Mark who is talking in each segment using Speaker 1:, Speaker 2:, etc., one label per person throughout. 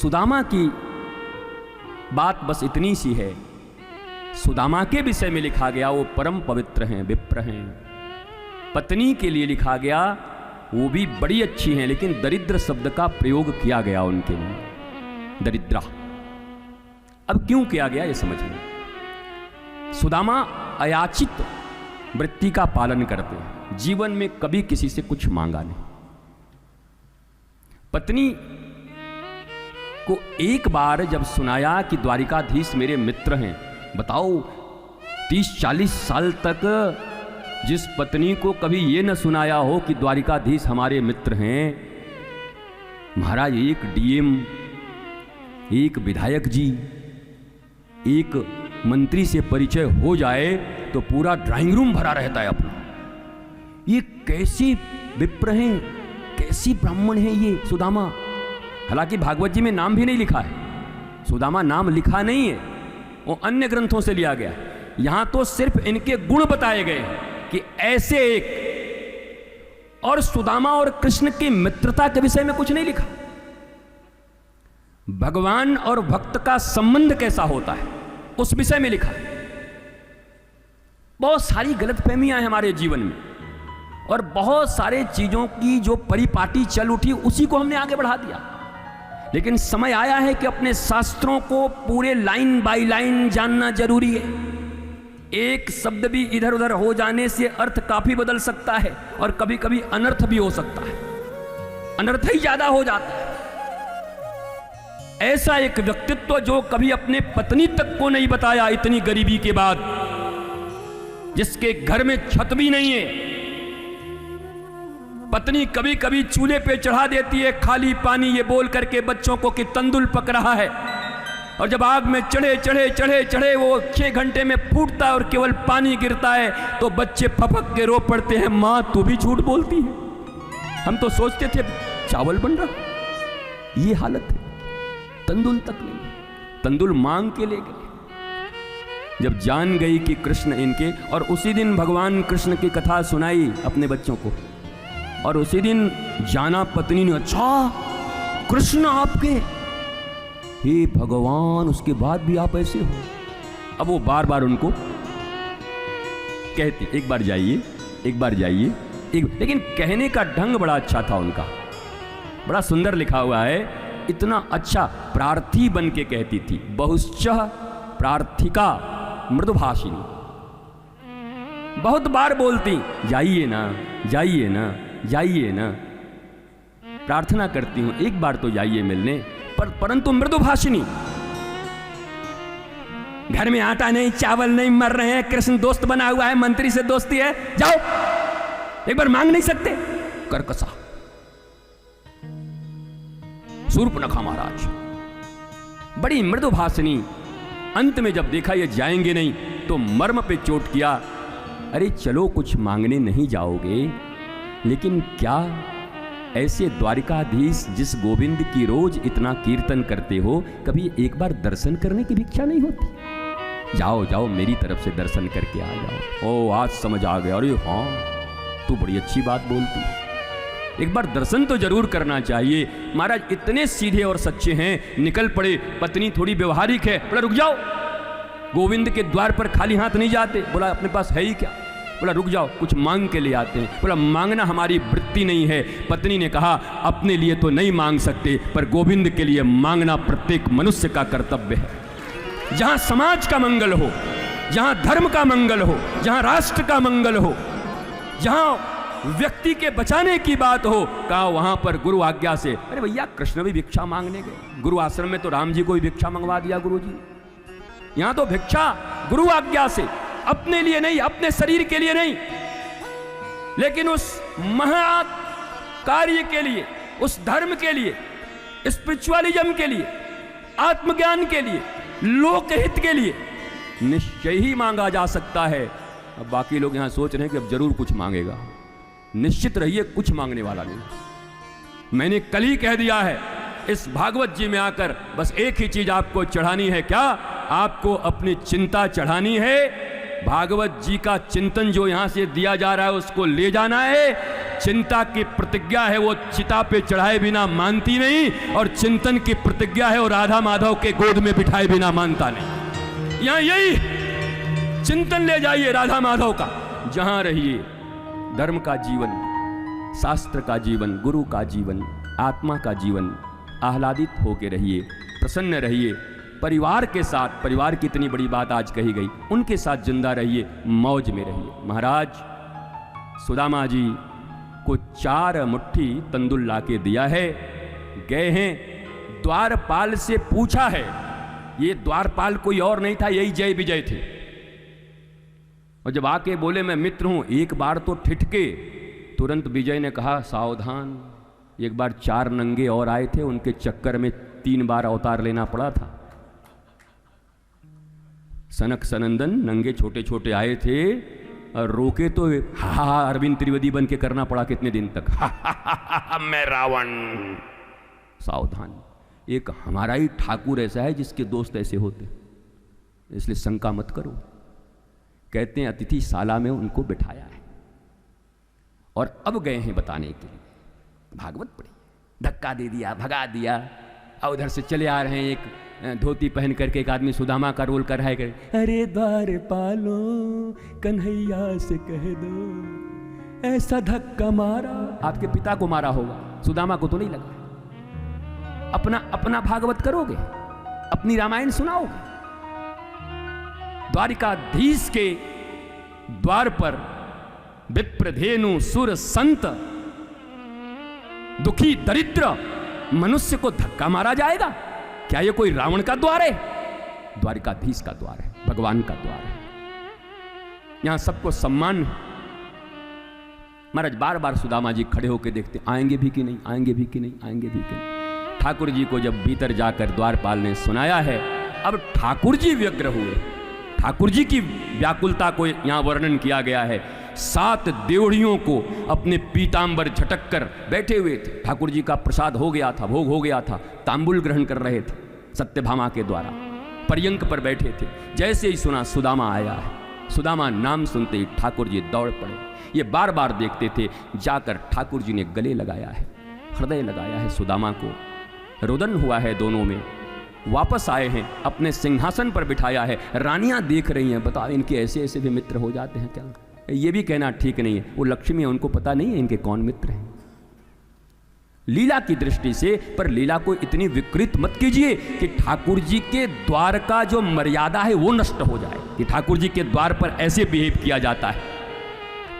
Speaker 1: सुदामा की बात बस इतनी सी है। सुदामा के विषय में लिखा गया वो परम पवित्र हैं, विप्र हैं। पत्नी के लिए लिखा गया वो भी बड़ी अच्छी हैं, लेकिन दरिद्र शब्द का प्रयोग किया गया उनके लिए, दरिद्रा। अब क्यों किया गया ये समझिए। सुदामा अयाचित वृत्ति का पालन करते हैं, जीवन में कभी किसी से कुछ मांगा नहीं। पत्नी को एक बार जब सुनाया कि द्वारिकाधीश मेरे मित्र हैं, बताओ 30-40 साल तक जिस पत्नी को कभी ये न सुनाया हो कि द्वारिकाधीश हमारे मित्र हैं। महाराज एक डीएम, एक विधायक जी, एक मंत्री से परिचय हो जाए तो पूरा ड्राइंग रूम भरा रहता है अपना। ये कैसी विप्र हैं, कैसी ब्राह्मण है ये सुदामा। हालांकि भागवत जी में नाम भी नहीं लिखा है, सुदामा नाम लिखा नहीं है, वो अन्य ग्रंथों से लिया गया। यहां तो सिर्फ इनके गुण बताए गए कि ऐसे एक, और सुदामा और कृष्ण की मित्रता के विषय में कुछ नहीं लिखा। भगवान और भक्त का संबंध कैसा होता है उस विषय में लिखा। बहुत सारी गलतफहमियां हैं हमारे जीवन में, और बहुत सारे चीजों की जो परिपाटी चल उठी उसी को हमने आगे बढ़ा दिया। लेकिन समय आया है कि अपने शास्त्रों को पूरे लाइन बाय लाइन जानना जरूरी है। एक शब्द भी इधर उधर हो जाने से अर्थ काफी बदल सकता है, और कभी कभी अनर्थ भी हो सकता है, अनर्थ ही ज्यादा हो जाता है। ऐसा एक व्यक्तित्व जो कभी अपने पत्नी तक को नहीं बताया इतनी गरीबी के बाद, जिसके घर में छत भी नहीं है, पत्नी कभी कभी चूल्हे पे चढ़ा देती है खाली पानी ये बोल करके बच्चों को कि तंदुल पक रहा है, और जब आग में चढ़े चढ़े चढ़े चढ़े वो 6 घंटे में फूटता है और केवल पानी गिरता है तो बच्चे फपक के रो पड़ते हैं, माँ तू भी झूठ बोलती है, हम तो सोचते थे चावल बन रहा। ये हालत है, तंदुल तक नहीं, तंदुल मांग के ले गए। जब जान गई कि कृष्ण इनके, और उसी दिन भगवान कृष्ण की कथा सुनाई अपने बच्चों को, और उसी दिन जाना पत्नी ने, अच्छा कृष्ण आपके, हे भगवान उसके बाद भी आप ऐसे हो। अब वो बार बार उनको कहती एक बार जाइए, एक बार जाइए, लेकिन कहने का ढंग बड़ा अच्छा था उनका, बड़ा सुंदर लिखा हुआ है, इतना अच्छा। प्रार्थी बन के कहती थी, बहुश्च प्रार्थिका मृदुभाषिनी, बहुत बार बोलती जाइए ना, जाइए ना, जाइए ना, प्रार्थना करती हूं एक बार तो जाइए मिलने, परंतु मृदुभाषिनी। घर में आटा नहीं, चावल नहीं, मर रहे हैं, कृष्ण दोस्त बना हुआ है, मंत्री से दोस्ती है, जाओ एक बार मांग नहीं सकते। करकसा शूर्पणखा महाराज बड़ी मृदुभाषिनी। अंत में जब देखा ये जाएंगे नहीं तो मर्म पे चोट किया, अरे चलो कुछ मांगने नहीं जाओगे, लेकिन क्या ऐसे द्वारिकाधीश जिस गोविंद की रोज इतना कीर्तन करते हो, कभी एक बार दर्शन करने की भिक्षा नहीं होती? जाओ जाओ मेरी तरफ से दर्शन करके आ जाओ। ओ आज समझ आ गया, अरे हाँ तू बड़ी अच्छी बात बोलती है, एक बार दर्शन तो जरूर करना चाहिए। महाराज इतने सीधे और सच्चे हैं, निकल पड़े। पत्नी थोड़ी व्यवहारिक है, बोला रुक जाओ, गोविंद के द्वार पर खाली हाथ नहीं जाते। बोला अपने पास है ही क्या? बोला रुक जाओ कुछ मांग के ले आते हैं। बोला मांगना हमारी वृत्ति नहीं है। पत्नी ने कहा अपने लिए तो नहीं मांग सकते, पर गोविंद के लिए मांगना प्रत्येक मनुष्य का कर्तव्य है। जहां समाज का मंगल हो, जहां धर्म का मंगल हो, जहां राष्ट्र का मंगल हो, जहां व्यक्ति के बचाने की बात हो, कहा वहां पर गुरु आज्ञा से। अरे भैया कृष्ण भी भिक्षा मांगने गए, गुरु आश्रम में तो राम जी को भी भिक्षा मंगवा दिया गुरु जी। यहां तो भिक्षा गुरु आज्ञा से, अपने लिए नहीं, अपने शरीर के लिए नहीं, लेकिन उस महा कार्य के लिए, उस धर्म के लिए, स्पिरिचुअलिज्म के लिए, आत्मज्ञान के लिए, लोकहित के लिए निश्चय ही मांगा जा सकता है। अब बाकी लोग यहां सोच रहे हैं कि अब जरूर कुछ मांगेगा। निश्चित रहिए कुछ मांगने वाला नहीं। मैंने कल ही कह दिया है, इस भागवत जी में आकर बस एक ही चीज आपको चढ़ानी है। क्या? आपको अपनी चिंता चढ़ानी है। भागवत जी का चिंतन जो यहां से दिया जा रहा है उसको ले जाना है, चिंता की प्रतिज्ञा है वो चिता पे चढ़ाए बिना मानती नहीं, और चिंतन की प्रतिज्ञा है वो राधा माधव के गोद में बिठाए बिना मानता नहीं। यहां यही चिंतन ले जाइए राधा माधव का, जहां रहिए धर्म का जीवन, शास्त्र का जीवन, गुरु का जीवन, आत्मा का जीवन, आह्लादित होकर रहिए, प्रसन्न रहिए, परिवार के साथ, परिवार की इतनी बड़ी बात आज कही गई, उनके साथ जिंदा रहिए, मौज में रहिए। महाराज सुदामा जी को 4 मुट्ठी तंदुल ला के दिया है, गए हैं, द्वारपाल से पूछा है, ये द्वारपाल कोई और नहीं था, यही जय विजय थे, और जब आके बोले मैं मित्र हूं, एक बार तो ठिठके, तुरंत विजय ने कहा सावधान, एक बार 4 नंगे और आए थे, उनके चक्कर में 3 बार अवतार लेना पड़ा था। सनक सनंदन नंगे छोटे छोटे आए थे और रोके तो हा अरविंद त्रिवेदी बन के करना पड़ा कितने दिन तक, मैं रावण। सावधान, एक हमारा ही ठाकुर ऐसा है जिसके दोस्त ऐसे होते, इसलिए शंका मत करो। कहते हैं अतिथिशाला में उनको बिठाया है और अब गए हैं बताने के लिए, भागवत पढ़ी, धक्का दे दिया, भगा दिया, और उधर से चले आ रहे हैं, एक धोती पहन करके एक आदमी सुदामा का रोल कर रहा है, अरे द्वारपालो कन्हैया से कह दो ऐसा धक्का मारा, आपके पिता को मारा होगा, सुदामा को तो नहीं लगा। अपना भागवत करोगे, अपनी रामायण सुनाओगे। द्वारिकाधीश के द्वार पर विप्रधेनु सुर संत दुखी दरिद्र मनुष्य को धक्का मारा जाएगा? क्या ये कोई रावण का द्वार है? द्वारिकाधीश का द्वार है, भगवान का द्वार है, यहां सबको सम्मान। महाराज बार बार सुदामा जी खड़े होकर देखते, आएंगे भी कि नहीं, आएंगे भी कि नहीं, आएंगे भी कि नहीं। ठाकुर जी को जब भीतर जाकर द्वारपाल ने सुनाया है, अब ठाकुर जी व्यग्र हुए। ठाकुर जी की व्याकुलता को यहां वर्णन किया गया है। 7 देवड़ियों को अपने पीतांबर झटक कर बैठे हुए थे। ठाकुर जी का प्रसाद हो गया था, भोग हो गया था, तांबुल ग्रहण कर रहे थे सत्यभामा के द्वारा, पर्यंक पर बैठे थे। जैसे ही सुना सुदामा आया है, सुदामा नाम सुनते ही ठाकुर जी दौड़ पड़े। ये बार बार देखते थे, जाकर ठाकुर जी ने गले लगाया है, हृदय लगाया है सुदामा को, रुदन हुआ है दोनों में। वापस आए हैं, अपने सिंहासन पर बिठाया है, रानियां देख रही हैं, बताओ इनके ऐसे ऐसे भी मित्र हो जाते हैं क्या? ये भी कहना ठीक नहीं है, वो लक्ष्मी है, उनको पता नहीं है इनके कौन मित्र हैं। लीला की दृष्टि से, पर लीला को इतनी विकृत मत कीजिए कि ठाकुर जी के द्वार का जो मर्यादा है वो नष्ट हो जाए, कि ठाकुर जी के द्वार पर ऐसे बिहेव किया जाता है।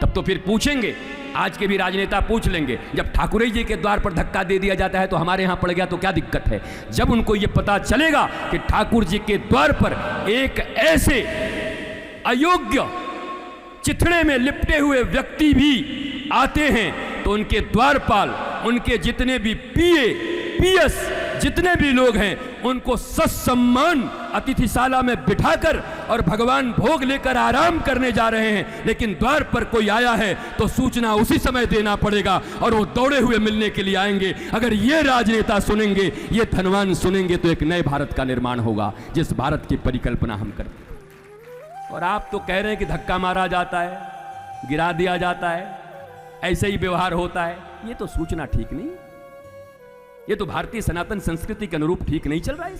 Speaker 1: तब तो फिर पूछेंगे, आज के भी राजनेता पूछ लेंगे, जब ठाकुर जी के द्वार पर धक्का दे दिया जाता है तो हमारे यहां पड़ गया तो क्या दिक्कत है? जब उनको यह पता चलेगा कि ठाकुर जी के द्वार पर एक ऐसे अयोग्य चिथड़े में लिपटे हुए व्यक्ति भी आते हैं, तो उनके द्वारपाल, उनके जितने भी पीएस जितने भी लोग हैं, उनको ससम्मान अतिथिशाला में बिठाकर और भगवान भोग लेकर आराम करने जा रहे हैं। लेकिन द्वार पर कोई आया है तो सूचना उसी समय देना पड़ेगा और वो दौड़े हुए मिलने के लिए आएंगे। अगर ये राजनेता सुनेंगे, ये धनवान सुनेंगे, तो एक नए भारत का निर्माण होगा, जिस भारत की परिकल्पना हम करते हैं। और आप तो कह रहे हैं कि धक्का मारा जाता है, गिरा दिया जाता है, ऐसे ही व्यवहार होता है। ये तो सूचना ठीक नहीं, ये तो भारतीय सनातन संस्कृति के अनुरूप ठीक नहीं चल रहा है।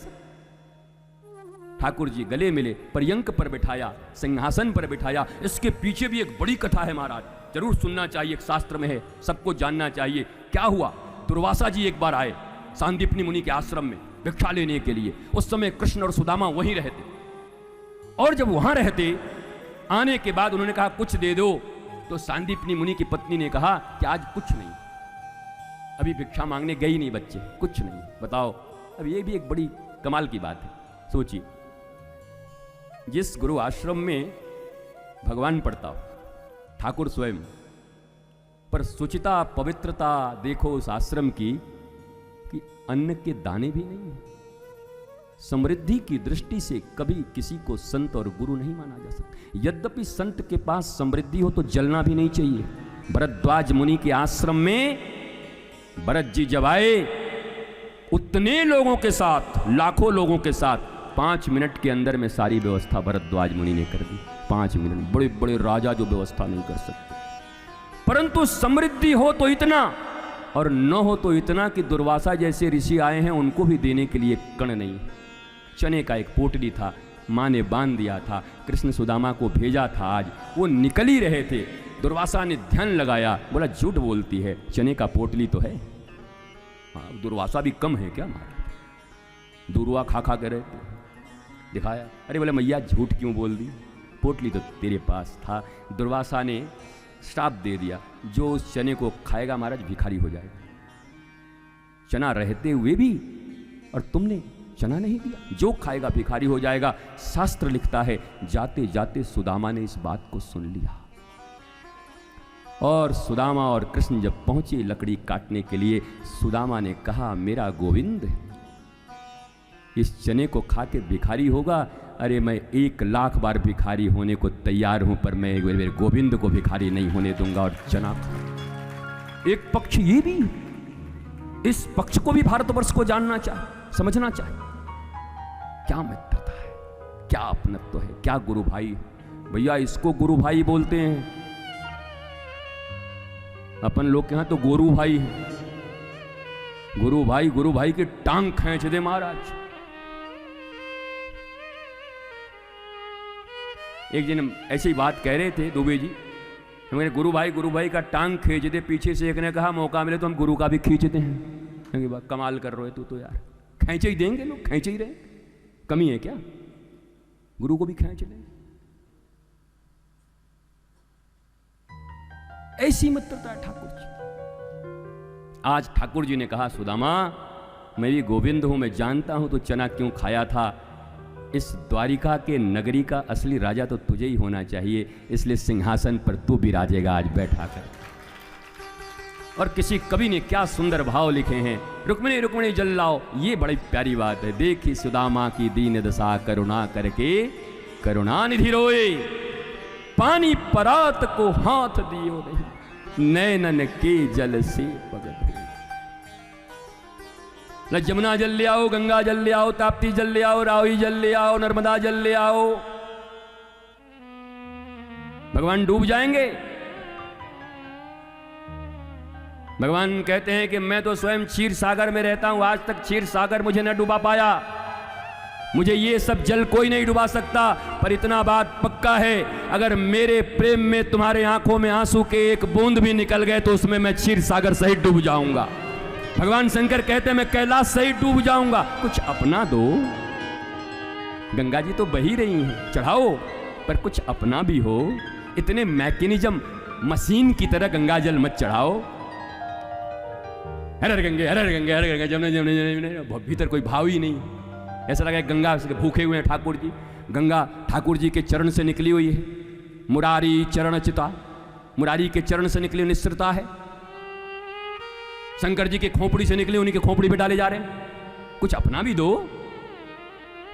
Speaker 1: ठाकुर जी गले मिले, पर्यंक पर बिठाया, सिंहासन पर बिठाया। इसके पीछे भी एक बड़ी कथा है महाराज, जरूर सुनना चाहिए, एक शास्त्र में है, सबको जानना चाहिए। क्या हुआ? दुर्वासा जी एक बार आए सांदीपनी मुनि के आश्रम में भिक्षा लेने के लिए। उस समय कृष्ण और सुदामा वहीं रहते, और जब वहां रहते, आने के बाद उन्होंने कहा कुछ दे दो, तो सांदीपनी मुनि की पत्नी ने कहा कि आज कुछ नहीं, अभी भिक्षा मांगने गई नहीं बच्चे, कुछ नहीं। बताओ, अब ये भी एक बड़ी कमाल की बात है। सोचिए, जिस गुरु आश्रम में भगवान पढ़ता हो, ठाकुर स्वयं, पर सुचिता पवित्रता देखो उस आश्रम की कि अन्न के दाने भी नहीं है। समृद्धि की दृष्टि से कभी किसी को संत और गुरु नहीं माना जा सकता। यद्यपि संत के पास समृद्धि हो तो जलना भी नहीं चाहिए। भरद्वाज मुनि के आश्रम में भरत जी जब आए, उतने लोगों के साथ, लाखों लोगों के साथ 5 मिनट के अंदर में सारी व्यवस्था भरद्वाज मुनि ने कर दी। 5 मिनट, बड़े बड़े राजा जो व्यवस्था नहीं कर सकते, परंतु समृद्धि हो तो इतना और न हो तो इतना कि दुर्वासा जैसे ऋषि आए हैं उनको भी देने के लिए कण नहीं। चने का एक पोटली था, माँ ने बांध दिया था, कृष्ण सुदामा को भेजा था, आज वो निकल ही रहे थे। दुर्वासा ने ध्यान लगाया, बोला झूठ बोलती है, चने का पोटली तो है। हाँ, दुर्वासा भी कम है क्या मारा? दूरवा खा खा कर दिखाया। अरे बोले मैया झूठ क्यों बोल दी, पोटली तो तेरे पास था। दुर्वासा ने श्राप दे दिया, जो उस चने को खाएगा महाराज भिखारी हो जाएगा। चना रहते हुए भी और तुमने चना नहीं दिया, जो खाएगा भिखारी हो जाएगा। शास्त्र लिखता है जाते जाते सुदामा ने इस बात को सुन लिया और सुदामा और कृष्ण जब पहुंचे लकड़ी काटने के लिए, सुदामा ने कहा मेरा गोविंद इस चने को खा के भिखारी होगा। अरे मैं 1,00,000 बार भिखारी होने को तैयार हूं, पर मैं मेरे गोविंद को भिखारी नहीं होने दूंगा और चना खा। एक पक्ष ये भी, इस पक्ष को भी भारतवर्ष को जानना चाहे, समझना चाहे। क्या मित्रता है, क्या अपनत्व है, क्या गुरु भाई है। भैया इसको गुरु भाई बोलते हैं, अपन लोग के यहां तो गुरु भाई है। गुरु भाई की टांग खींच दे महाराज। एक दिन ऐसी ही बात कह रहे थे दुबे जी, हमारे गुरु भाई का टांग खींच दे। पीछे से एक ने कहा मौका मिले तो हम गुरु का भी खींचते हैं। कमाल कर रहे तू तो यार, खींचे ही देंगे लोग, खींचे ही रहे, कमी है क्या? गुरु को भी खींच लें। ऐसी मित्रता है ठाकुर जी। आज ठाकुर जी ने कहा सुदामा मैं भी गोविंद हूं, मैं जानता हूं तो चना क्यों खाया था। इस द्वारिका के नगरी का असली राजा तो तुझे ही होना चाहिए, इसलिए सिंहासन पर तू विराजेगा आज बैठा कर। और किसी कवि ने क्या सुंदर भाव लिखे हैं, रुक्मिणी रुक्मिणी जल्लाओ, ये बड़ी प्यारी बात है। देखी सुदामा की दीन दशा करुणा करके करुणा निधि रोए, पानी परात को हाथ दियो नहीं, नैनन के जल से पगत हुए। जमुना जल ले आओ, गंगा जल ले आओ, ताप्ती जल ले आओ, रावी जल ले आओ, नर्मदा जल ले आओ, भगवान डूब जाएंगे। भगवान कहते हैं कि मैं तो स्वयं क्षीर सागर में रहता हूं, आज तक क्षीर सागर मुझे न डुबा पाया, मुझे ये सब जल कोई नहीं डुबा सकता। पर इतना बात पक्का है, अगर मेरे प्रेम में तुम्हारे आंखों में आंसू के एक बूंद भी निकल गए तो उसमें मैं क्षीर सागर सहित डूब जाऊंगा। भगवान शंकर कहते हैं मैं कैलाश सहित डूब जाऊंगा। कुछ अपना दो, गंगा जी तो बही रही हैं, चढ़ाओ, पर कुछ अपना भी हो। इतने मैकेनिज्म मशीन की तरह गंगा जल मत चढ़ाओ। हर हर गंगे, हर हर गंगे, हर गंगे, जमने जमने जमने, भीतर कोई भाव ही नहीं। ऐसा लगा गंगा से भूखे हुए हैं ठाकुर जी। गंगा ठाकुर जी के चरण से निकली हुई है, मुरारी चरण चिता, मुरारी के चरण से निकली निश्चितता है। शंकर जी के खोपड़ी से निकले, उन्हीं के खोपड़ी पे डाले जा रहे हैं। कुछ अपना भी दो।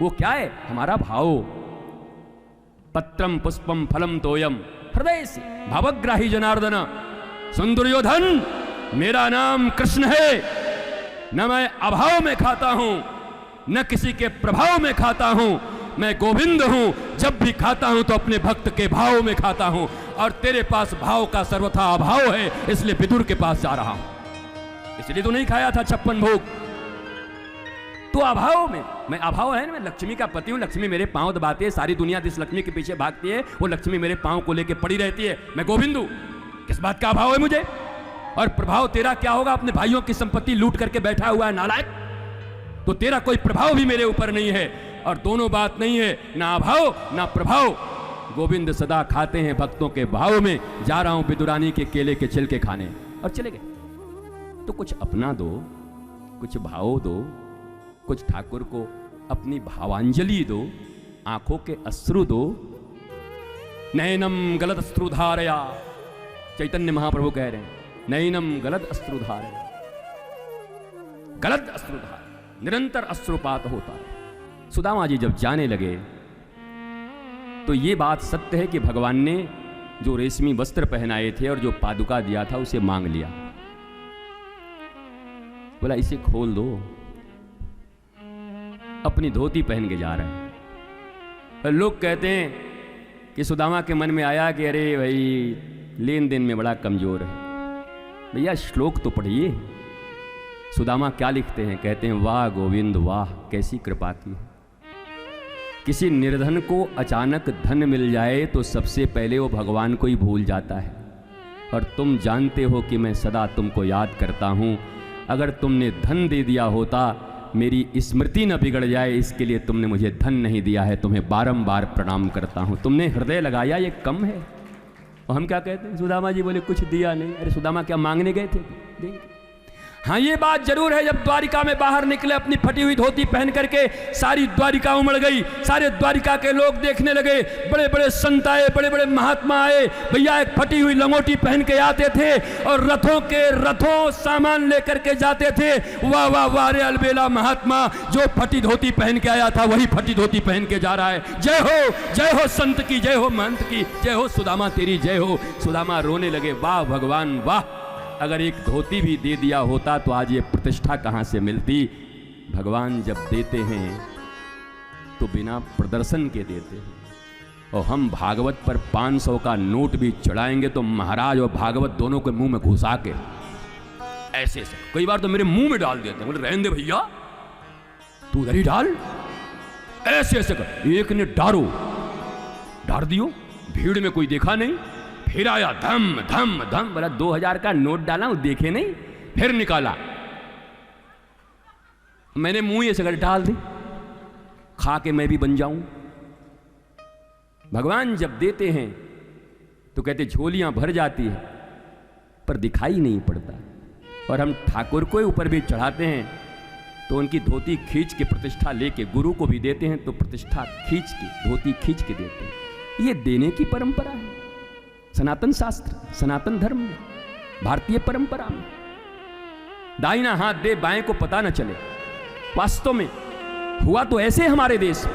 Speaker 1: वो क्या है? हमारा भाव। पत्रम पुष्पम फलम तोयम हृदय से भावग्राही जनार्दन। सुन दुर्योधन, मेरा नाम कृष्ण है, न मैं अभाव में खाता हूं न किसी के प्रभाव में खाता हूं। मैं गोविंद हूं, जब भी खाता हूं तो अपने भक्त के भाव में खाता हूं। और तेरे पास भाव का सर्वथा अभाव है, इसलिए विदुर के पास जा रहा हूं। इसलिए तो नहीं खाया था 56 भोग। तो अभाव में, मैं अभाव है ना, मैं लक्ष्मी का पति हूं, लक्ष्मी मेरे पांव दबाती है, सारी दुनिया जिस लक्ष्मी के पीछे भागती है वो लक्ष्मी मेरे पांव को लेकर पड़ी रहती है। मैं गोविंद हूं, किस बात का अभाव है मुझे? और प्रभाव तेरा क्या होगा? अपने भाइयों की संपत्ति लूट करके बैठा हुआ है नालायक, तो तेरा कोई प्रभाव भी मेरे ऊपर नहीं है। और दोनों बात नहीं है, ना अभाव ना प्रभाव। गोविंद सदा खाते हैं भक्तों के भाव में। जा रहा हूं विदुरानी के केले के छिलके खाने, और चले गए। तो कुछ अपना दो, कुछ भाव दो, कुछ ठाकुर को अपनी भावांजलि दो, आंखों के अश्रु दो। नैनम गलत अश्रुधारया, चैतन्य महाप्रभु कह रहे हैं, नैनम गलत अश्रुधारया, गलत अश्रुधार, निरंतर अश्रुपात होता है। सुदामा जी जब जाने लगे तो ये बात सत्य है कि भगवान ने जो रेशमी वस्त्र पहनाए थे और जो पादुका दिया था उसे मांग लिया। बोला इसे खोल दो। अपनी धोती पहन के जा रहे हैं। लोग कहते हैं कि सुदामा के मन में आया कि अरे भाई लेन देन में बड़ा कमजोर है। भैया श्लोक तो पढ़िए। सुदामा क्या लिखते हैं? कहते हैं, वाह गोविंद वाह, कैसी कृपा की है। किसी निर्धन को अचानक धन मिल जाए तो सबसे पहले वो भगवान को ही भूल जाता है। और तुम जानते हो कि मैं सदा तुमको याद करता हूँ। अगर तुमने धन दे दिया होता, मेरी स्मृति न बिगड़ जाए, इसके लिए तुमने मुझे धन नहीं दिया है। तुम्हें बारंबार प्रणाम करता हूँ। तुमने हृदय लगाया, ये कम है। और हम क्या कहते हैं? सुदामा जी बोले कुछ दिया नहीं। अरे सुदामा क्या मांगने गए थे? देंगे। हाँ, ये बात जरूर है, जब द्वारिका में बाहर निकले अपनी फटी हुई धोती पहन करके, सारी द्वारिका उमड़ गई। सारे द्वारिका के लोग देखने लगे। बड़े बड़े संत आए, बड़े बड़े महात्मा आए। भैया एक फटी हुई लंगोटी पहन के आते थे और रथों के रथों सामान लेकर के जाते थे। वाह वाह वाह रे अलबेला महात्मा, जो फटी धोती पहन के आया था वही फटी धोती पहन के जा रहा है। जय हो संत की, जय हो महंत की, जय हो सुदामा तेरी जय हो। सुदामा रोने लगे, वाह भगवान वाह, अगर एक धोती भी दे दिया होता तो आज ये प्रतिष्ठा कहाँ से मिलती। भगवान जब देते हैं तो बिना प्रदर्शन के देते हैं। और हम भागवत पर 500 का नोट भी चढ़ाएंगे तो महाराज और भागवत दोनों के मुंह में घुसा के ऐसे से, कई बार तो मेरे मुंह में डाल देते हैं। बोले रहने दे भैया, तू उधर ही डाल, ऐसे ऐसे कर। एक ने डार दियो, भीड़ में कोई देखा नहीं, फिर आया धम धम धम, बोला 2000 का नोट डाला, वो देखे नहीं, फिर निकाला। मैंने मुंह ऐसे कर डाल दी, खा के मैं भी बन जाऊं। भगवान जब देते हैं तो कहते झोलियां भर जाती है पर दिखाई नहीं पड़ता। और हम ठाकुर को ऊपर भी चढ़ाते हैं तो उनकी धोती खींच के प्रतिष्ठा लेके, गुरु को भी देते हैं तो प्रतिष्ठा खींच के, धोती खींच के देते हैं। ये देने की परंपरा है सनातन शास्त्र, सनातन धर्म में, भारतीय परंपरा में। दाहिना हाथ दे, बाएं को पता न चले। वास्तव में हुआ तो ऐसे हमारे देश में।